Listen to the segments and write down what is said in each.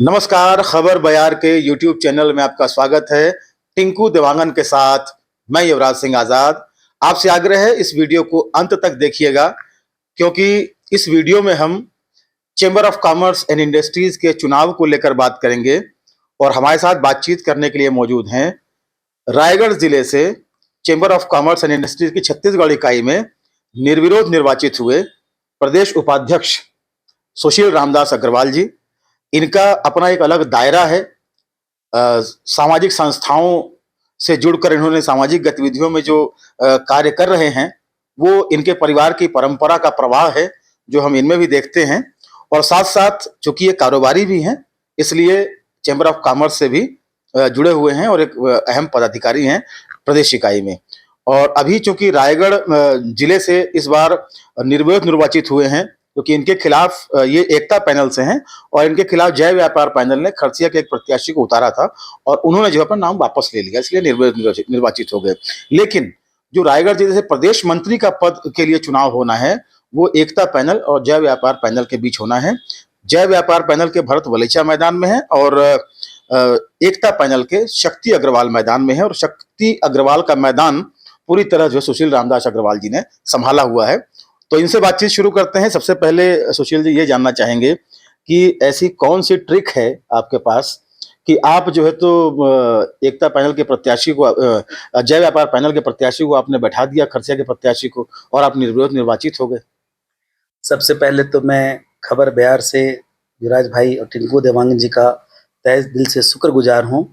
नमस्कार, खबर बयार के यूट्यूब चैनल में आपका स्वागत है। टिंकू देवांगन के साथ मैं युवराज सिंह आजाद। आपसे आग्रह है इस वीडियो को अंत तक देखिएगा, क्योंकि इस वीडियो में हम chamber of commerce and industries के चुनाव को लेकर बात करेंगे। और हमारे साथ बातचीत करने के लिए मौजूद हैं रायगढ़ जिले से chamber of commerce and industries की छत्तीसगढ़ इकाई में निर्विरोध निर्वाचित हुए प्रदेश उपाध्यक्ष सुशील रामदास अग्रवाल जी। इनका अपना एक अलग दायरा है। सामाजिक संस्थाओं से जुड़कर इन्होंने सामाजिक गतिविधियों में जो कार्य कर रहे हैं, वो इनके परिवार की परंपरा का प्रवाह है, जो हम इनमें भी देखते हैं। और साथ साथ चूंकि ये कारोबारी भी हैं, इसलिए चैम्बर ऑफ कॉमर्स से भी जुड़े हुए हैं और एक अहम पदाधिकारी हैं प्रदेश इकाई में। और अभी चूंकि रायगढ़ जिले से इस बार निर्विरोध निर्वाचित हुए हैं, क्योंकि इनके खिलाफ ये एकता पैनल से हैं और इनके खिलाफ जय व्यापार पैनल ने खरसिया के एक प्रत्याशी को उतारा था और उन्होंने जो अपना नाम वापस ले लिया, इसलिए निर्विरोध निर्वाचित हो गए। लेकिन जो रायगढ़ जिले से प्रदेश मंत्री का पद के लिए चुनाव होना है, वो एकता पैनल और जय व्यापार पैनल के बीच होना है। जय व्यापार पैनल के भरत वलेचा मैदान में है और एकता पैनल के शक्ति अग्रवाल मैदान में है। और शक्ति अग्रवाल का मैदान पूरी तरह जो सुशील रामदास अग्रवाल जी ने संभाला हुआ है। तो इनसे बातचीत शुरू करते हैं। सबसे पहले सुशील जी ये जानना चाहेंगे कि ऐसी कौन सी ट्रिक है आपके पास कि आप जो है तो एकता पैनल के प्रत्याशी को, जय व्यापार पैनल के प्रत्याशी को आपने बैठा दिया, खरसिया के प्रत्याशी को, और आप निर्विरोध निर्वाचित हो गए। सबसे पहले तो मैं खबर बयार से युवराज भाई और टिंकू देवांगन जी का तहे दिल से शुक्रगुजार हूँ,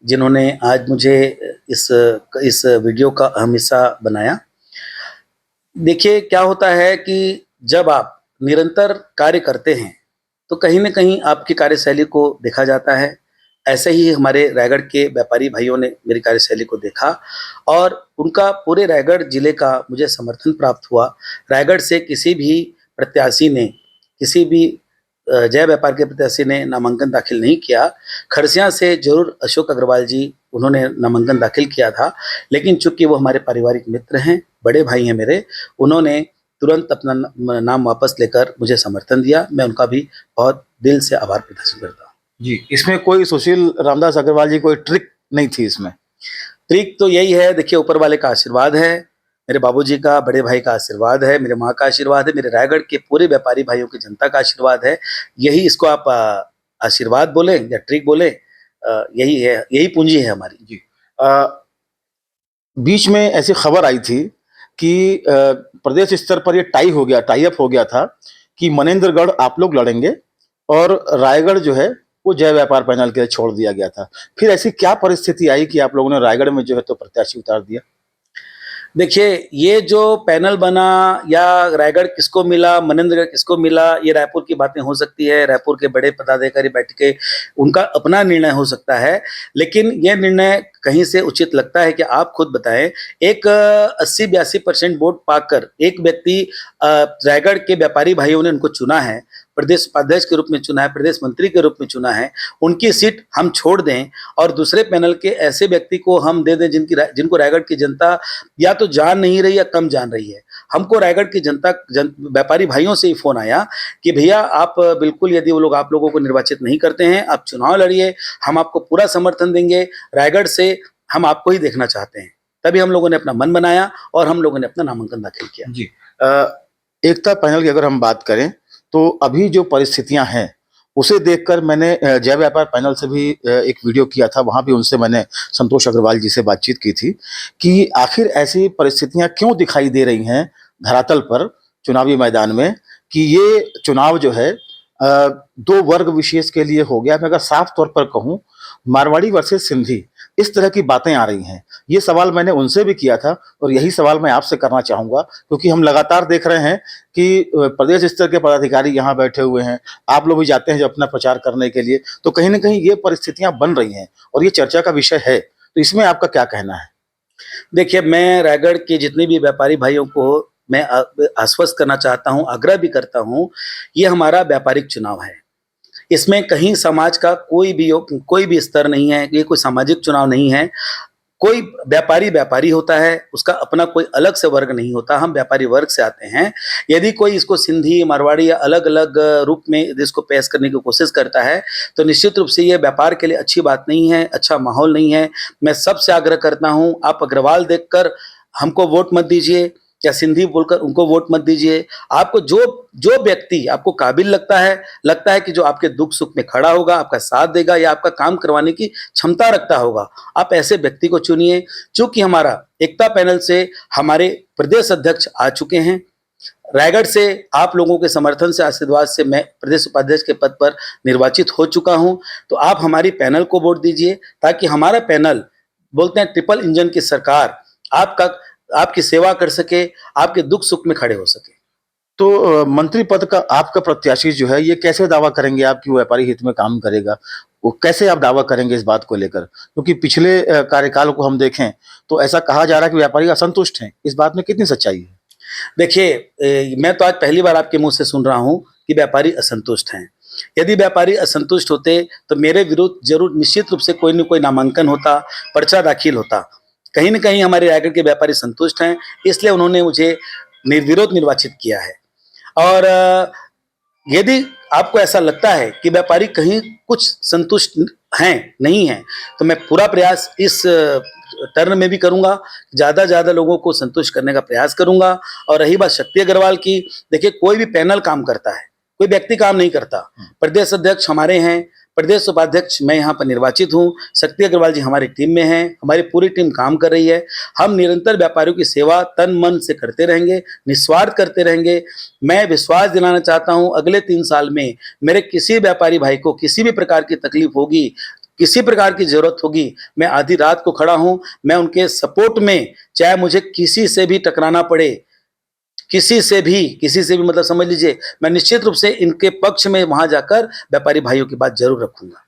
जिन्होंने आज मुझे इस वीडियो का अहम हिस्सा बनाया। देखिए, क्या होता है कि जब आप निरंतर कार्य करते हैं तो कहीं ना कहीं आपकी कार्यशैली को देखा जाता है। ऐसे ही हमारे रायगढ़ के व्यापारी भाइयों ने मेरी कार्यशैली को देखा और उनका पूरे रायगढ़ जिले का मुझे समर्थन प्राप्त हुआ। रायगढ़ से किसी भी प्रत्याशी ने, किसी भी जय व्यापार के प्रत्याशी ने नामांकन दाखिल नहीं किया। खरसिया से जरूर अशोक अग्रवाल जी, उन्होंने नामांकन दाखिल किया था, लेकिन चूंकि वो हमारे पारिवारिक मित्र हैं, बड़े भाई हैं मेरे, उन्होंने तुरंत अपना नाम वापस लेकर मुझे समर्थन दिया। मैं उनका भी बहुत दिल से आभार प्रदर्शन करता हूँ। जी, इसमें कोई सुशील रामदास अग्रवाल जी कोई ट्रिक नहीं थी इसमें? ट्रिक तो यही है, देखिए, ऊपर वाले का आशीर्वाद है, मेरे बाबूजी का, बड़े भाई का आशीर्वाद है, मेरे माँ का आशीर्वाद है, मेरे रायगढ़ के पूरे व्यापारी भाइयों की जनता का आशीर्वाद है। यही, इसको आप आशीर्वाद बोले या ट्रिक बोले, यही है, यही पूंजी है हमारी। जी। बीच में ऐसी खबर आई थी कि प्रदेश स्तर पर ये टाई अप हो गया था कि मनेंद्रगढ़ आप लोग लड़ेंगे और रायगढ़ जो है वो जय व्यापार पैनल के लिए छोड़ दिया गया था। फिर ऐसी क्या परिस्थिति आई कि आप लोगों ने रायगढ़ में जो है तो प्रत्याशी उतार दिया? देखिए, ये जो पैनल बना या रायगढ़ किसको मिला, मनेंद्रगढ़ किसको मिला, ये रायपुर की बातें हो सकती है, रायपुर के बड़े पदाधिकारी बैठ के उनका अपना निर्णय हो सकता है। लेकिन ये निर्णय कहीं से उचित लगता है कि आप खुद बताएं। एक 80-82% वोट पाकर एक व्यक्ति, रायगढ़ के व्यापारी भाइयों ने उनको चुना है, प्रदेश उपाध्यक्ष के रूप में चुना है, प्रदेश मंत्री के रूप में चुना है, उनकी सीट हम छोड़ दें और दूसरे पैनल के ऐसे व्यक्ति को हम दे दें जिनको रायगढ़ की जनता या तो जान नहीं रही या कम जान रही है। हमको रायगढ़ की व्यापारी भाइयों से ही फोन आया कि भैया, आप बिल्कुल, यदि वो लोग आप लोगों को निर्वाचित नहीं करते हैं, आप चुनाव लड़िए, हम आपको पूरा समर्थन देंगे, रायगढ़ से हम आपको ही देखना चाहते हैं। तभी हम लोगों ने अपना मन बनाया और हम लोगों ने अपना नामांकन दाखिल किया। जी। एकता पैनल की अगर हम बात करें तो अभी जो परिस्थितियां हैं उसे देखकर मैंने जय व्यापार पैनल से भी एक वीडियो किया था। वहां भी उनसे मैंने संतोष अग्रवाल जी से बातचीत की थी कि आखिर ऐसी परिस्थितियां क्यों दिखाई दे रही हैं धरातल पर चुनावी मैदान में, कि ये चुनाव जो है दो वर्ग विशेष के लिए हो गया। मैं अगर साफ तौर पर कहूं, मारवाड़ी वर्सेस सिंधी, इस तरह की बातें आ रही हैं। ये सवाल मैंने उनसे भी किया था और यही सवाल मैं आपसे करना चाहूंगा, क्योंकि हम लगातार देख रहे हैं कि प्रदेश स्तर के पदाधिकारी यहाँ बैठे हुए हैं, आप लोग भी जाते हैं जो अपना प्रचार करने के लिए, तो कहीं ना कहीं ये परिस्थितियां बन रही हैं और ये चर्चा का विषय है। तो इसमें आपका क्या कहना है? देखिए, मैं रायगढ़ के जितने भी व्यापारी भाइयों को मैं आश्वस्त करना चाहता हूं, आग्रह भी करता हूं, ये हमारा व्यापारिक चुनाव है। इसमें कहीं समाज का कोई भी स्तर नहीं है, ये कोई सामाजिक चुनाव नहीं है। कोई व्यापारी व्यापारी होता है, उसका अपना कोई अलग से वर्ग नहीं होता। हम व्यापारी वर्ग से आते हैं। यदि कोई इसको सिंधी, मारवाड़ी या अलग अलग रूप में इसको पेश करने की कोशिश करता है तो निश्चित रूप से ये व्यापार के लिए अच्छी बात नहीं है, अच्छा माहौल नहीं है। मैं सबसे आग्रह करता हूं, आप अग्रवाल देखकर हमको वोट मत दीजिए या सिंधी बोलकर उनको वोट मत दीजिए। आपको जो जो व्यक्ति आपको काबिल लगता है कि जो आपके दुख सुख में खड़ा होगा, आपका साथ देगा या आपका काम करवाने की क्षमता रखता होगा, आप ऐसे व्यक्ति को चुनिए। चूंकि हमारा एकता पैनल से हमारे प्रदेश अध्यक्ष आ चुके हैं, रायगढ़ से आप लोगों के समर्थन से, आशीर्वाद से मैं प्रदेश उपाध्यक्ष के पद पर निर्वाचित हो चुका हूं। तो आप हमारी पैनल को वोट दीजिए ताकि हमारा पैनल, बोलते हैं ट्रिपल इंजन की सरकार, आपकी सेवा कर सके, आपके दुख सुख में खड़े हो सके। तो मंत्री पद का आपका प्रत्याशी जो है ये कैसे दावा करेंगे आप कि वो व्यापारी हित में काम करेगा? वो कैसे आप दावा करेंगे इस बात को लेकर? क्योंकि पिछले कार्यकाल को हम देखें तो ऐसा कहा जा रहा है कि व्यापारी असंतुष्ट हैं। इस बात में कितनी सच्चाई है? देखिए, मैं तो आज पहली बार आपके मुंह से सुन रहा हूं कि व्यापारी असंतुष्ट हैं। यदि व्यापारी असंतुष्ट होते तो मेरे विरुद्ध जरूर निश्चित रूप से कोई न कोई नामांकन होता, पर्चा दाखिल होता। कहीं न कहीं हमारे रायगढ़ के व्यापारी संतुष्ट हैं, इसलिए उन्होंने मुझे निर्विरोध निर्वाचित किया है। और यदि आपको ऐसा लगता है कि व्यापारी कहीं कुछ संतुष्ट हैं, नहीं हैं, तो मैं पूरा प्रयास इस टर्न में भी करूंगा, ज़्यादा लोगों को संतुष्ट करने का प्रयास करूंगा। और रही बात शक्ति अग्रवाल की, देखिए कोई भी पैनल काम करता है, कोई व्यक्ति काम नहीं करता। प्रदेश अध्यक्ष हमारे हैं, प्रदेश उपाध्यक्ष मैं यहाँ पर निर्वाचित हूँ, शक्ति अग्रवाल जी हमारी टीम में हैं, हमारी पूरी टीम काम कर रही है। हम निरंतर व्यापारियों की सेवा तन मन से करते रहेंगे, निस्वार्थ करते रहेंगे। मैं विश्वास दिलाना चाहता हूँ, अगले 3 साल में मेरे किसी व्यापारी भाई को किसी भी प्रकार की तकलीफ होगी, किसी प्रकार की जरूरत होगी, मैं आधी रात को खड़ा हूँ। मैं उनके सपोर्ट में, चाहे मुझे किसी से भी टकराना पड़े, किसी से भी मतलब समझ लीजिए, मैं निश्चित रूप से इनके पक्ष में वहां जाकर व्यापारी भाइयों की बात जरूर रखूंगा।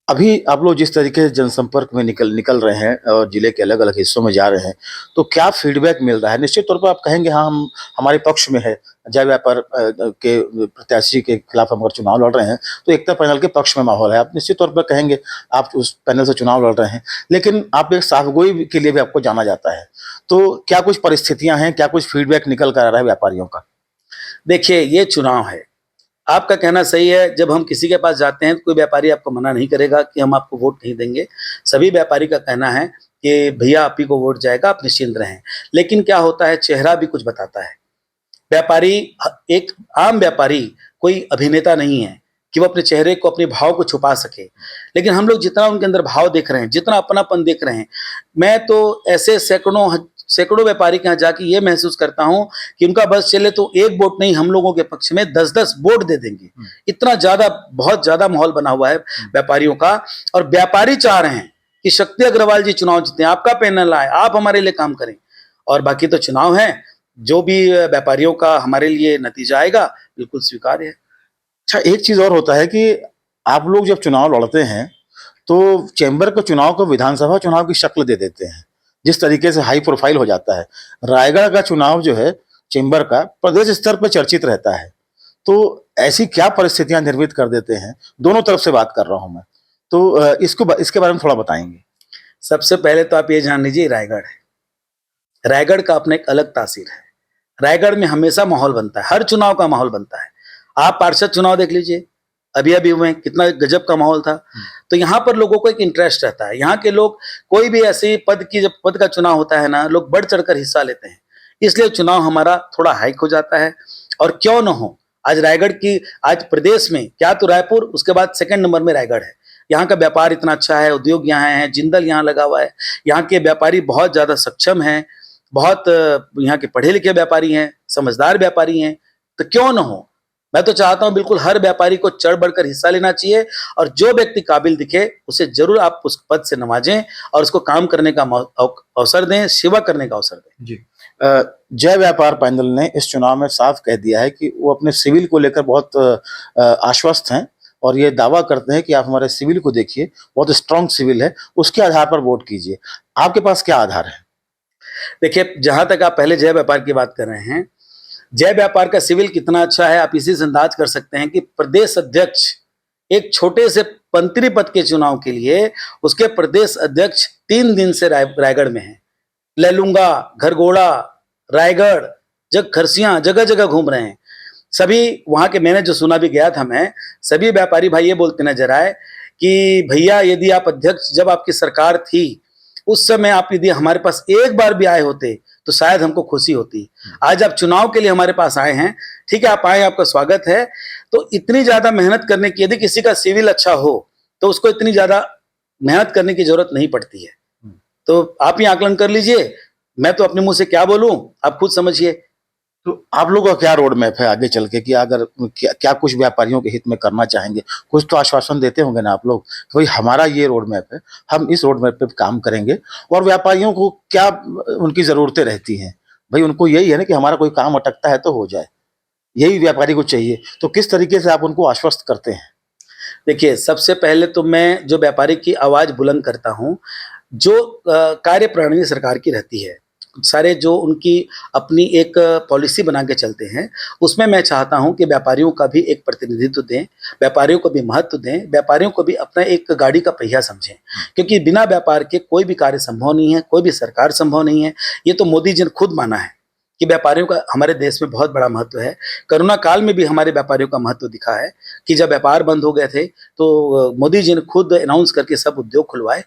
अभी आप लोग जिस तरीके से जनसंपर्क में निकल रहे हैं और जिले के अलग अलग हिस्सों में जा रहे हैं, तो क्या फीडबैक मिल रहा है? निश्चित तौर पर आप कहेंगे हाँ हम हमारे पक्ष में है, जय व्यापार के प्रत्याशी के खिलाफ हम अगर चुनाव लड़ रहे हैं तो एकता पैनल के पक्ष में माहौल है। आप निश्चित तौर पर कहेंगे आप उस पैनल से चुनाव लड़ रहे हैं, लेकिन आप एक साफगोई के लिए भी आपको जाना जाता है। तो क्या कुछ परिस्थितियां हैं, क्या कुछ फीडबैक निकल कर आ रहा है व्यापारियों का? देखिए, ये चुनाव है, आपका कहना सही है। जब हम किसी के पास जाते हैं तो कोई व्यापारी आपको मना नहीं करेगा कि हम आपको वोट नहीं देंगे। सभी व्यापारी का कहना है कि भैया आप ही को वोट जाएगा, आप निश्चिंत रहें। लेकिन क्या होता है, चेहरा भी कुछ बताता है। व्यापारी, एक आम व्यापारी कोई अभिनेता नहीं है कि वो अपने चेहरे को, अपने भाव को छुपा सके। लेकिन हम लोग जितना उनके अंदर भाव देख रहे हैं, जितना अपनापन देख रहे हैं, मैं तो ऐसे सैकड़ों व्यापारी के यहाँ जाके ये महसूस करता हूं कि उनका बस चले तो एक वोट नहीं, हम लोगों के पक्ष में 10-10 वोट दे देंगे। इतना ज्यादा, बहुत ज्यादा माहौल बना हुआ है व्यापारियों का। और व्यापारी चाह रहे हैं कि शक्ति अग्रवाल जी चुनाव जीते, आपका पैनल आए, आप हमारे लिए काम करें। और बाकी तो चुनाव है, जो भी व्यापारियों का हमारे लिए नतीजा आएगा बिल्कुल स्वीकार्य है। अच्छा, एक चीज और होता है कि आप लोग जब चुनाव लड़ते हैं तो चैम्बर के चुनाव को विधानसभा चुनाव की शक्ल दे देते हैं, जिस तरीके से हाई प्रोफाइल हो जाता है। रायगढ़ का चुनाव जो है चैम्बर का, प्रदेश स्तर पर चर्चित रहता है। तो ऐसी क्या परिस्थितियां निर्मित कर देते हैं? दोनों तरफ से बात कर रहा हूं मैं, तो इसके बारे में थोड़ा बताएंगे। सबसे पहले तो आप ये जान लीजिए, रायगढ़ है, रायगढ़ का अपना एक अलग तासीर है। रायगढ़ में हमेशा माहौल बनता है, हर चुनाव का माहौल बनता है। आप पार्षद चुनाव देख लीजिए, अभी अभी हुए, कितना गजब का माहौल था। तो यहाँ पर लोगों को एक इंटरेस्ट रहता है। यहाँ के लोग, कोई भी ऐसे जब पद का चुनाव होता है ना, लोग बढ़ चढ़कर हिस्सा लेते हैं। इसलिए चुनाव हमारा थोड़ा हाइक हो जाता है। और क्यों न हो, आज रायगढ़ की, आज प्रदेश में क्या तो रायपुर, उसके बाद 2nd नंबर में रायगढ़ है। यहाँ का व्यापार इतना अच्छा है, उद्योग यहाँ है, जिंदल यहाँ लगा हुआ है। यहाँ के व्यापारी बहुत ज्यादा सक्षम हैं, बहुत यहाँ के पढ़े लिखे व्यापारी हैं, समझदार व्यापारी हैं। तो क्यों न हो, मैं तो चाहता हूं बिल्कुल हर व्यापारी को चढ़ बढ़कर हिस्सा लेना चाहिए। और जो व्यक्ति काबिल दिखे उसे जरूर आप उस पद से नवाजें और उसको काम करने का अवसर दें, सेवा करने का अवसर दें। जी, जय व्यापार पैनल ने इस चुनाव में साफ कह दिया है कि वो अपने सिविल को लेकर बहुत आश्वस्त हैं और ये दावा करते हैं कि आप हमारे सिविल को देखिए, बहुत स्ट्रांग सिविल है, उसके आधार पर वोट कीजिए। आपके पास क्या आधार है? देखिए, जहां तक आप पहले जय व्यापार की बात कर रहे हैं, जय व्यापार का सिविल कितना अच्छा है आप इसी से अंदाज कर सकते हैं कि प्रदेश अध्यक्ष एक छोटे से मंत्री पद के चुनाव के लिए उसके प्रदेश अध्यक्ष 3 दिन से रायगढ़ में हैं। लैलूंगा, घरघोड़ा, रायगढ़, खरसियां जगह जगह घूम रहे हैं। सभी वहां के, मैंने जो सुना भी गया था मैं, सभी व्यापारी भाई ये बोलते नजर आए कि भैया यदि आप अध्यक्ष, जब आपकी सरकार थी उस समय आप यदि हमारे पास एक बार भी आए होते तो शायद हमको खुशी होती। आज आप चुनाव के लिए हमारे पास आए हैं, ठीक है, आप आए, आपका स्वागत है। तो इतनी ज्यादा मेहनत करने की, यदि किसी का सिविल अच्छा हो तो उसको इतनी ज्यादा मेहनत करने की जरूरत नहीं पड़ती है। तो आप ही आकलन कर लीजिए, मैं तो अपने मुंह से क्या बोलूं, आप खुद समझिए। तो आप लोगों का क्या रोड मैप है आगे चल के, कि अगर क्या कुछ व्यापारियों के हित में करना चाहेंगे? कुछ तो आश्वासन देते होंगे ना आप लोग कि भाई हमारा ये रोड मैप है, हम इस रोड मैप पे काम करेंगे। और व्यापारियों को क्या उनकी जरूरतें रहती हैं? भाई उनको यही है ना कि हमारा कोई काम अटकता है तो हो जाए, यही व्यापारी को चाहिए। तो किस तरीके से आप उनको आश्वस्त करते हैं? देखिए, सबसे पहले तो मैं जो व्यापारी की आवाज बुलंद करता हूं, जो कार्य प्रणाली सरकार की रहती है, सारे जो उनकी अपनी एक पॉलिसी बना के चलते हैं, उसमें मैं चाहता हूं कि व्यापारियों का भी एक प्रतिनिधित्व दें, व्यापारियों को भी महत्व दें, व्यापारियों को भी अपना एक गाड़ी का पहिया समझें। क्योंकि बिना व्यापार के कोई भी कार्य संभव नहीं है, कोई भी सरकार संभव नहीं है। ये तो मोदी जी ने खुद माना है कि व्यापारियों का हमारे देश में बहुत बड़ा महत्व है। कोरोना काल में भी हमारे व्यापारियों का महत्व दिखा है कि जब व्यापार बंद हो गए थे तो मोदी जी ने खुद अनाउंस करके सब उद्योग खुलवाए,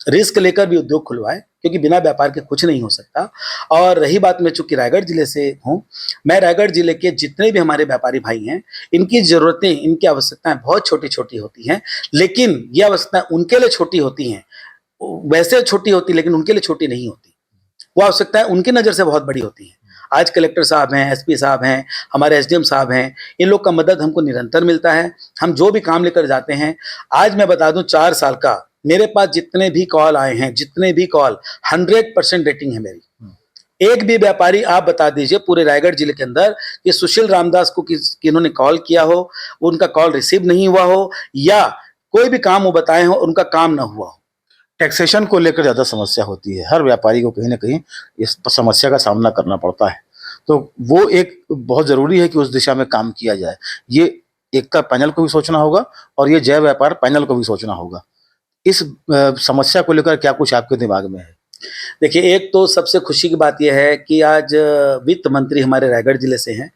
रिस्क लेकर भी उद्योग खुलवाए, क्योंकि बिना व्यापार के कुछ नहीं हो सकता। और रही बात, मैं चूंकि रायगढ़ जिले से हूँ, मैं रायगढ़ जिले के जितने भी हमारे व्यापारी भाई हैं, इनकी जरूरतें, इनकी आवश्यकताएं बहुत छोटी छोटी होती हैं, लेकिन ये आवश्यकताएं उनके लिए छोटी होती हैं, वैसे छोटी होती लेकिन उनके लिए छोटी नहीं होती। वो आवश्यकताएं उनकी नज़र से बहुत बड़ी होती हैं। आज कलेक्टर साहब हैं, एसपी साहब हैं, हमारे एसडीएम साहब हैं, इन लोग का मदद हमको निरंतर मिलता है। हम जो भी काम लेकर जाते हैं, आज मैं बता दूं 4 साल का मेरे पास जितने भी कॉल आए हैं, जितने भी कॉल, 100% रेटिंग है मेरी। एक भी व्यापारी आप बता दीजिए पूरे रायगढ़ जिले के अंदर कि सुशील रामदास को किन्होंने कॉल किया हो, उनका कॉल रिसीव नहीं हुआ हो, या कोई भी काम वो बताए हो उनका काम ना हुआ हो। टैक्सेशन को लेकर ज्यादा समस्या होती है, हर व्यापारी को कहीं ना कहीं इस समस्या का सामना करना पड़ता है। तो वो एक बहुत जरूरी है कि उस दिशा में काम किया जाए। ये एकता पैनल को भी सोचना होगा और ये जय व्यापार पैनल को भी सोचना होगा। इस समस्या को लेकर क्या कुछ आपके दिमाग में है? देखिए, एक तो सबसे खुशी की बात यह है कि आज वित्त मंत्री हमारे रायगढ़ जिले से हैं।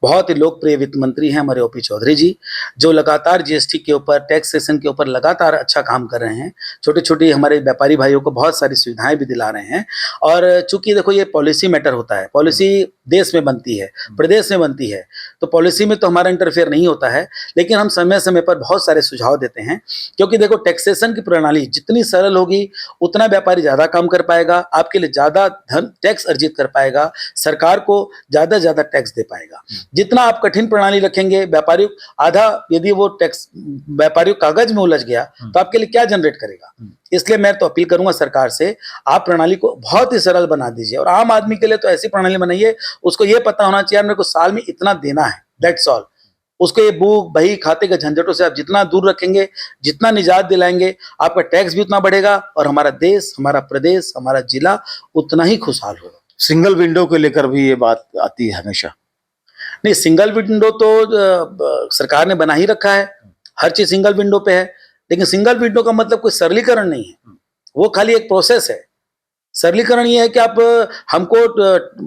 बहुत ही लोकप्रिय वित्त मंत्री हैं हमारे ओपी चौधरी जी, जो लगातार जीएसटी के ऊपर, टैक्सेशन के ऊपर लगातार अच्छा काम कर रहे हैं। छोटे छोटे हमारे व्यापारी भाइयों को बहुत सारी सुविधाएं भी दिला रहे हैं। और चूंकि देखो, ये पॉलिसी मैटर होता है, पॉलिसी देश में बनती है, प्रदेश में बनती है, तो पॉलिसी में तो हमारा इंटरफेयर नहीं होता है, लेकिन हम समय समय पर बहुत सारे सुझाव देते हैं। क्योंकि देखो, टैक्सेशन की प्रणाली जितनी सरल होगी उतना व्यापारी ज्यादा काम कर पाएगा, आपके लिए ज्यादा धन टैक्स अर्जित कर पाएगा, सरकार को ज्यादा टैक्स दे पाएगा। जितना आप कठिन प्रणाली रखेंगे, व्यापारी आधा, यदि वो टैक्स व्यापारी कागज में उलझ गया तो आपके लिए क्या जनरेट करेगा। इसलिए मैं तो अपील करूंगा सरकार से, आप प्रणाली को बहुत ही सरल बना दीजिए। और आम आदमी के लिए तो ऐसी प्रणाली बनाइए, उसको ये पता होना चाहिए मेरे को साल में इतना देना है, दैट्स ऑल। उसको ये बुक बही खाते के झंझटों से आप जितना दूर रखेंगे, जितना निजात दिलाएंगे, आपका टैक्स भी उतना बढ़ेगा और हमारा देश, हमारा प्रदेश, हमारा जिला उतना ही खुशहाल होगा। सिंगल विंडो को लेकर भी ये बात आती है हमेशा। नहीं, सिंगल विंडो तो सरकार ने बना ही रखा है, हर चीज सिंगल विंडो पे है। लेकिन सिंगल विंडो का मतलब कोई सरलीकरण नहीं है, वो खाली एक प्रोसेस है। सरलीकरण ये है कि आप हमको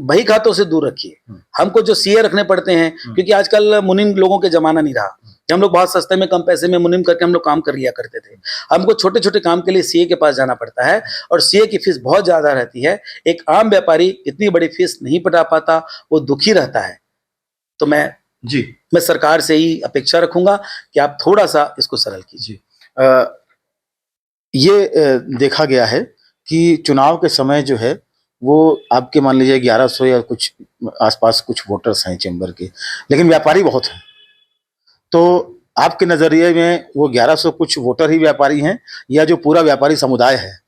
बही खातों से दूर रखिए, हमको जो सीए रखने पड़ते हैं, क्योंकि आजकल मुनिम लोगों के जमाना नहीं रहा। हम लोग बहुत सस्ते में, कम पैसे में मुनिम करके हम लोग काम कर लिया करते थे। हमको छोटे छोटे काम के लिए सीए के पास जाना पड़ता है और सीए की फीस बहुत ज्यादा रहती है। एक आम व्यापारी इतनी बड़ी फीस नहीं पटा पाता, वो दुखी रहता है। तो मैं सरकार से ही अपेक्षा रखूंगा कि आप थोड़ा सा इसको सरल कीजिए। ये देखा गया है कि चुनाव के समय जो है वो आपके मान लीजिए 1100 या कुछ आसपास कुछ वोटर्स हैं चेंबर के, लेकिन व्यापारी बहुत हैं। तो आपके नजरिए में वो 1100 कुछ वोटर ही व्यापारी हैं या जो पूरा व्यापारी समुदाय है?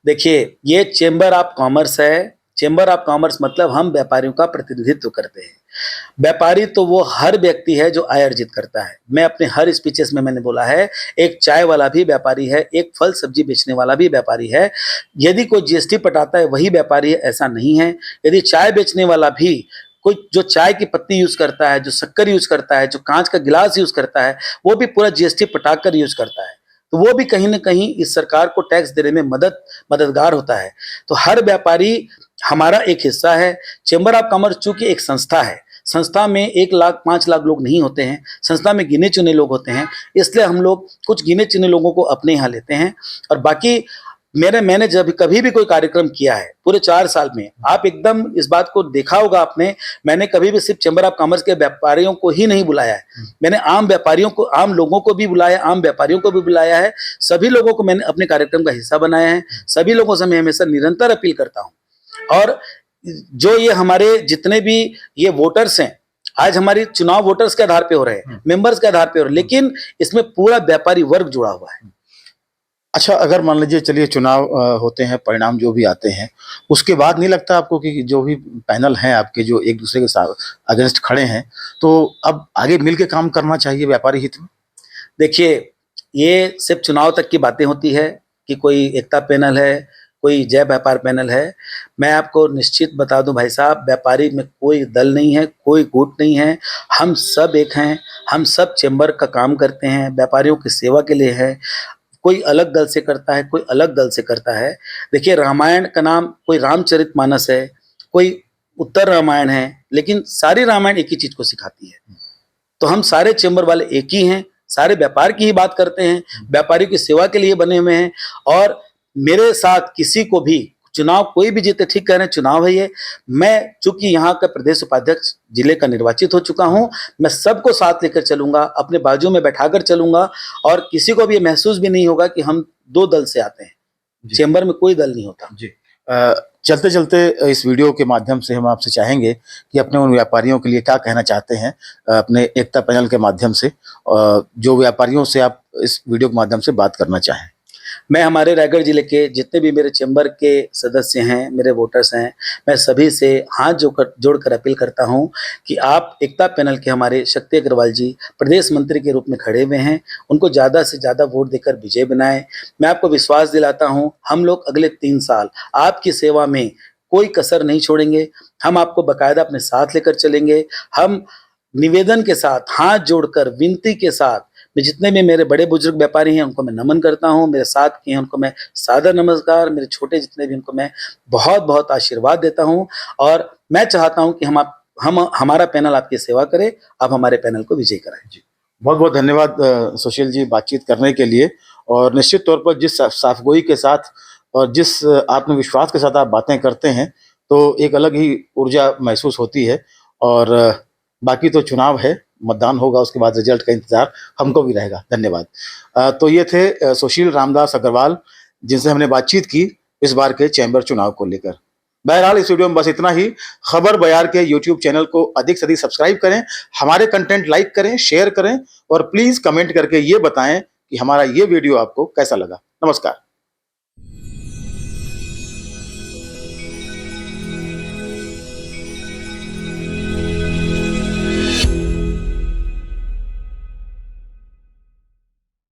देखिए, ये चेंबर ऑफ कॉमर्स है। चेंबर ऑफ कॉमर्स मतलब हम व्यापारियों का प्रतिनिधित्व करते हैं। व्यापारी तो वो हर व्यक्ति है जो आय अर्जित करता है। मैं अपने हर स्पीचेस में मैंने बोला है, एक चाय वाला भी व्यापारी है, एक फल सब्जी बेचने वाला भी व्यापारी है। यदि कोई जीएसटी पटाता है वही व्यापारी है, ऐसा नहीं है। यदि चाय बेचने वाला भी कोई जो चाय की पत्ती यूज करता है, जो शक्कर यूज करता है, जो कांच का गिलास यूज करता है, वो भी पूरा जीएसटी पटाक कर यूज करता है। तो वो भी कहीं ना कहीं इस सरकार को टैक्स देने में मददगार होता है। तो हर व्यापारी हमारा एक हिस्सा है। चेंबर ऑफ कॉमर्स चूंकि एक संस्था है, संस्था में 1 लाख 5 लाख लोग नहीं होते हैं, संस्था में गिने चुने लोग होते हैं, इसलिए हम लोग कुछ गिने चुने लोगों को अपने यहाँ लेते हैं। और बाकी मैंने जब कभी भी कोई कार्यक्रम किया है पूरे 4 साल में, आप एकदम इस बात को देखा होगा आपने, मैंने कभी भी सिर्फ चैम्बर ऑफ कॉमर्स के व्यापारियों को ही नहीं बुलाया है, मैंने आम व्यापारियों को, आम लोगों को भी बुलाया, आम व्यापारियों को भी बुलाया है। सभी लोगों को मैंने अपने कार्यक्रम का हिस्सा बनाया है। सभी लोगों से मैं हमेशा निरंतर अपील करता हूं। और जो ये हमारे जितने भी ये वोटर्स हैं, आज हमारी चुनाव वोटर्स के आधार पे हो रहे हैं, मेंबर्स के आधार पे हो रहे हैं, लेकिन इसमें पूरा व्यापारी वर्ग जुड़ा हुआ है। अच्छा, अगर मान लीजिए चलिए चुनाव होते हैं, परिणाम जो भी आते हैं, उसके बाद नहीं लगता आपको कि जो भी पैनल हैं आपके जो एक दूसरे के साथ अगेंस्ट खड़े हैं, तो अब आगे मिल के काम करना चाहिए व्यापारी हित में? देखिए, ये सिर्फ चुनाव तक की बातें होती है कि कोई एकता पैनल है, कोई जय व्यापार पैनल है। मैं आपको निश्चित बता दूं भाई साहब, व्यापारी में कोई दल नहीं है, कोई गुट नहीं है, हम सब एक हैं, हम सब चेंबर का काम करते हैं, व्यापारियों की सेवा के लिए है। कोई अलग दल से करता है, कोई अलग दल से करता है। देखिए, रामायण का नाम कोई रामचरितमानस है, कोई उत्तर रामायण है, लेकिन सारी रामायण एक ही चीज को सिखाती है। तो हम सारे चेंबर वाले एक ही हैं, सारे व्यापार की ही बात करते हैं, व्यापारियों की सेवा के लिए बने हुए हैं। और मेरे साथ किसी को भी चुनाव कोई भी जीते, ठीक कह रहे हैं, चुनाव है ये। मैं चूंकि यहाँ का प्रदेश उपाध्यक्ष जिले का निर्वाचित हो चुका हूँ, मैं सबको साथ लेकर चलूंगा, अपने बाजू में बैठाकर चलूंगा, और किसी को भी ये महसूस भी नहीं होगा कि हम 2 दल से आते हैं। चेंबर में कोई दल नहीं होता जी। चलते चलते इस वीडियो के माध्यम से हम आपसे चाहेंगे कि अपने उन व्यापारियों के लिए क्या कहना चाहते हैं, अपने एकता पैनल के माध्यम से, जो व्यापारियों से आप इस वीडियो के माध्यम से बात करना चाहें। मैं हमारे रायगढ़ जिले के जितने भी मेरे चेंबर के सदस्य हैं, मेरे वोटर्स हैं, मैं सभी से हाथ जोड़कर अपील करता हूं कि आप एकता पैनल के हमारे शक्ति अग्रवाल जी प्रदेश मंत्री के रूप में खड़े हुए हैं, उनको ज़्यादा से ज़्यादा वोट देकर विजय बनाएं। मैं आपको विश्वास दिलाता हूं, हम लोग अगले 3 साल आपकी सेवा में कोई कसर नहीं छोड़ेंगे। हम आपको बाकायदा अपने साथ लेकर चलेंगे। हम निवेदन के साथ, हाथ जोड़कर, विनती के साथ, मैं जितने भी मेरे बड़े बुजुर्ग व्यापारी हैं उनको मैं नमन करता हूं, मेरे साथ के हैं उनको मैं सादर नमस्कार, मेरे छोटे जितने भी उनको मैं बहुत बहुत आशीर्वाद देता हूं। और मैं चाहता हूं कि हम हमारा पैनल आपकी सेवा करे, आप हमारे पैनल को विजयी कराएं। जी, बहुत बहुत धन्यवाद सुशील जी, बातचीत करने के लिए। और निश्चित तौर पर जिस साफगोई के साथ और जिस आत्मविश्वास के साथ आप बातें करते हैं, तो एक अलग ही ऊर्जा महसूस होती है। और बाकी तो चुनाव है, मतदान होगा, उसके बाद रिजल्ट का इंतजार हमको भी रहेगा। धन्यवाद। तो ये थे सुशील रामदास अग्रवाल, जिनसे हमने बातचीत की इस बार के चैम्बर चुनाव को लेकर। बहरहाल इस वीडियो में बस इतना ही। खबर बयार के यूट्यूब चैनल को अधिक से अधिक सब्सक्राइब करें, हमारे कंटेंट लाइक करें, शेयर करें, और प्लीज कमेंट करके ये बताएं कि हमारा ये वीडियो आपको कैसा लगा। नमस्कार।